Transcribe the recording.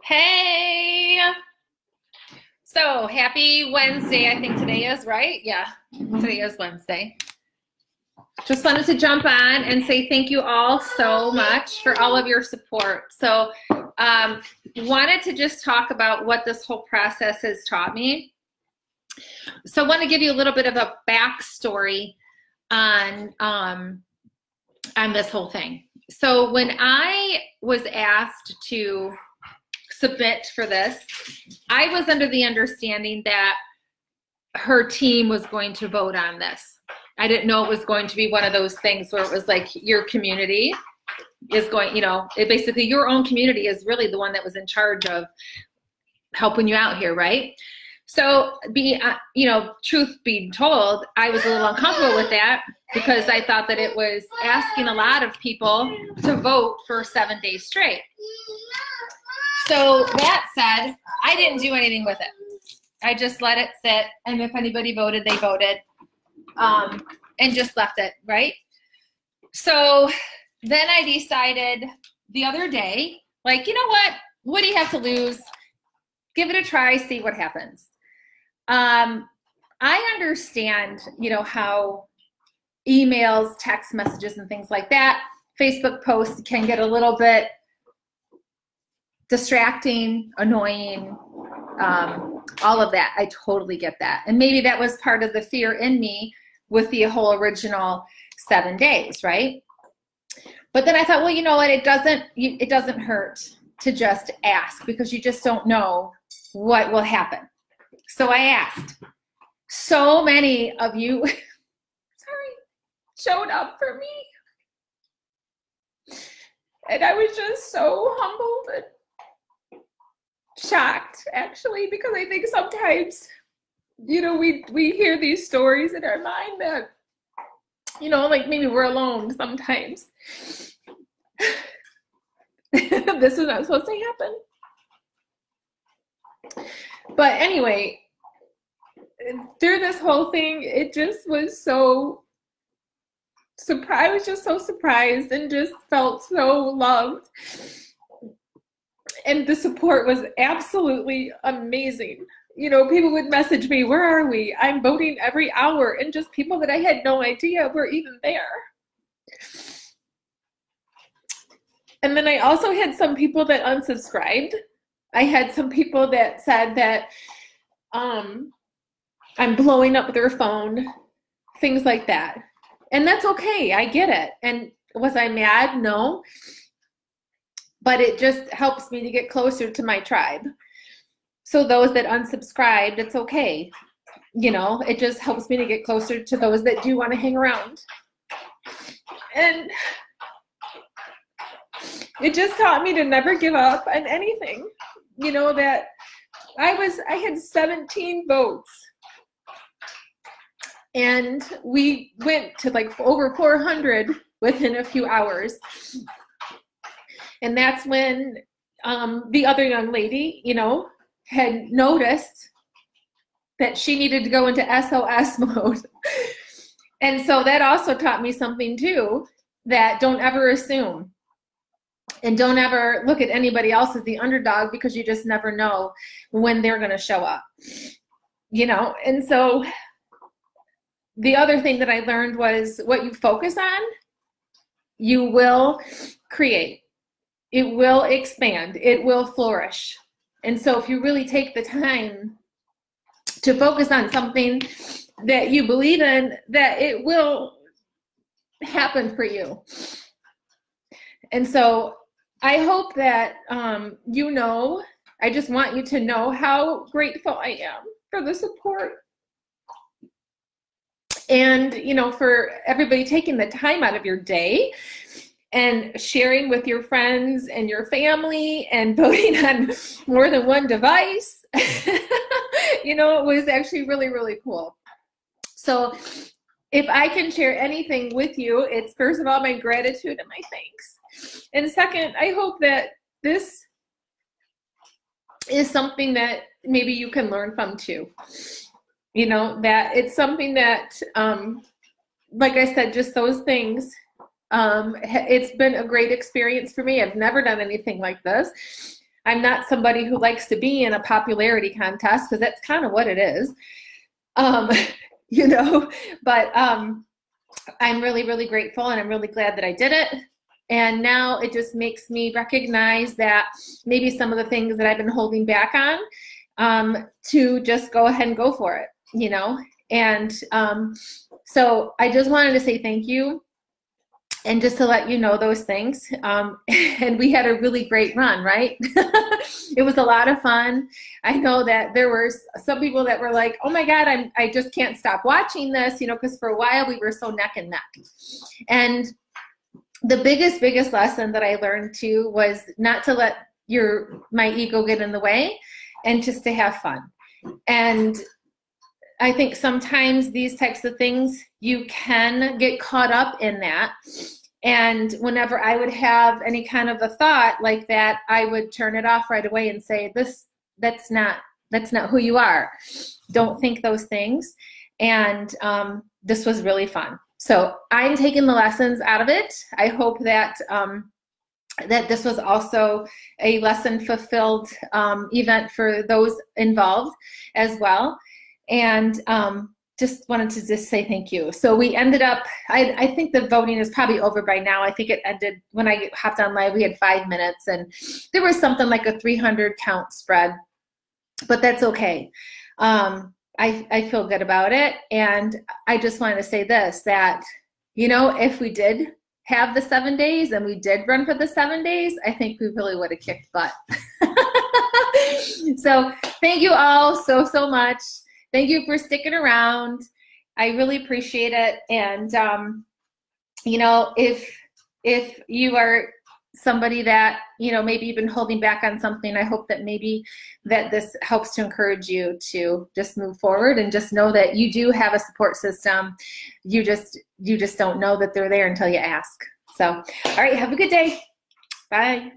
Hey! So happy Wednesday. I think today is, right? Yeah, today is Wednesday. Just wanted to jump on and say thank you all so much for all of your support. So wanted to just talk about what this whole process has taught me. So I want to give you a little bit of a backstory on this whole thing. So when I was asked to submit for this, I was under the understanding that her team was going to vote on this. I didn't know it was going to be one of those things where it was like your community is going, basically your own community is really the one that was in charge of helping you out here, right? So truth being told, I was a little uncomfortable with that because I thought that it was asking a lot of people to vote for 7 days straight. So that said, I didn't do anything with it. I just let it sit, and if anybody voted, they voted, and just left it, right? So then I decided the other day, like, you know what do you have to lose? Give it a try, see what happens. I understand, how emails, text messages, and things like that, Facebook posts can get a little bit distracting, annoying, all of that. I totally get that. And maybe that was part of the fear in me with the whole original 7 days, right? But then I thought, well, you know what? It doesn't hurt to just ask because you just don't know what will happen. So I asked. So many of you, showed up for me. And I was just so humbled and shocked, actually, because I think sometimes, we hear these stories in our mind that, like maybe we're alone sometimes. This is not supposed to happen. But anyway, through this whole thing, it just was so surprised. I was just so surprised and just felt so loved. And the support was absolutely amazing. People would message me, where are we? I'm voting every hour. And just people that I had no idea were even there. And then I also had some people that unsubscribed. I had some people that said that I'm blowing up their phone, things like that. And that's okay. I get it. And was I mad? No. But it just helps me to get closer to my tribe. So those that unsubscribed, it's okay. It just helps me to get closer to those that do want to hang around. And it just taught me to never give up on anything. That I had 17 votes. And we went to like over 400 within a few hours. And that's when the other young lady, had noticed that she needed to go into SOS mode. And so that also taught me something too, that don't ever assume. And don't ever look at anybody else as the underdog because you just never know when they're going to show up. And so the other thing that I learned was what you focus on, you will create. It will expand. It will flourish. And so if you really take the time to focus on something that you believe in, that it will happen for you. And so I hope that, I just want you to know how grateful I am for the support. And, for everybody taking the time out of your day and sharing with your friends and your family and voting on more than one device. It was actually really, really cool. So if I can share anything with you, it's first of all, my gratitude and my thanks. And second, I hope that this is something that maybe you can learn from too. That it's something that, like I said, just those things It's been a great experience for me. I've never done anything like this. I'm not somebody who likes to be in a popularity contest, because that's kind of what it is, you know, but I'm really, really grateful, and I'm really glad that I did it. And now it just makes me recognize that maybe some of the things that I've been holding back on, to just go ahead and go for it, you know. And so I just wanted to say thank you, and just to let you know those things. And we had a really great run, right? It was a lot of fun. I know that there were some people that were like, oh my God, I just can't stop watching this, you know, because for a while we were so neck and neck. And the biggest lesson that I learned too was not to let my ego get in the way, and just to have fun. And I think sometimes these types of things, you can get caught up in that. And whenever I would have any kind of a thought like that, I would turn it off right away and say, that's not who you are. Don't think those things. And this was really fun. So I'm taking the lessons out of it. I hope that that this was also a lesson fulfilled event for those involved as well. And just wanted to just say thank you. So we ended up, I think the voting is probably over by now. I think it ended when I hopped on live, we had 5 minutes, and there was something like a 300 count spread, but that's okay. I feel good about it. And I just wanted to say this, that, you know, if we did have the 7 days and we did run for the 7 days, I think we really would have kicked butt. So thank you all so much. Thank you for sticking around. I really appreciate it. And, you know, if you are somebody that, you know, maybe you've been holding back on something, I hope that maybe that this helps to encourage you to just move forward, and just know that you do have a support system. You just don't know that they're there until you ask. So, all right, have a good day. Bye.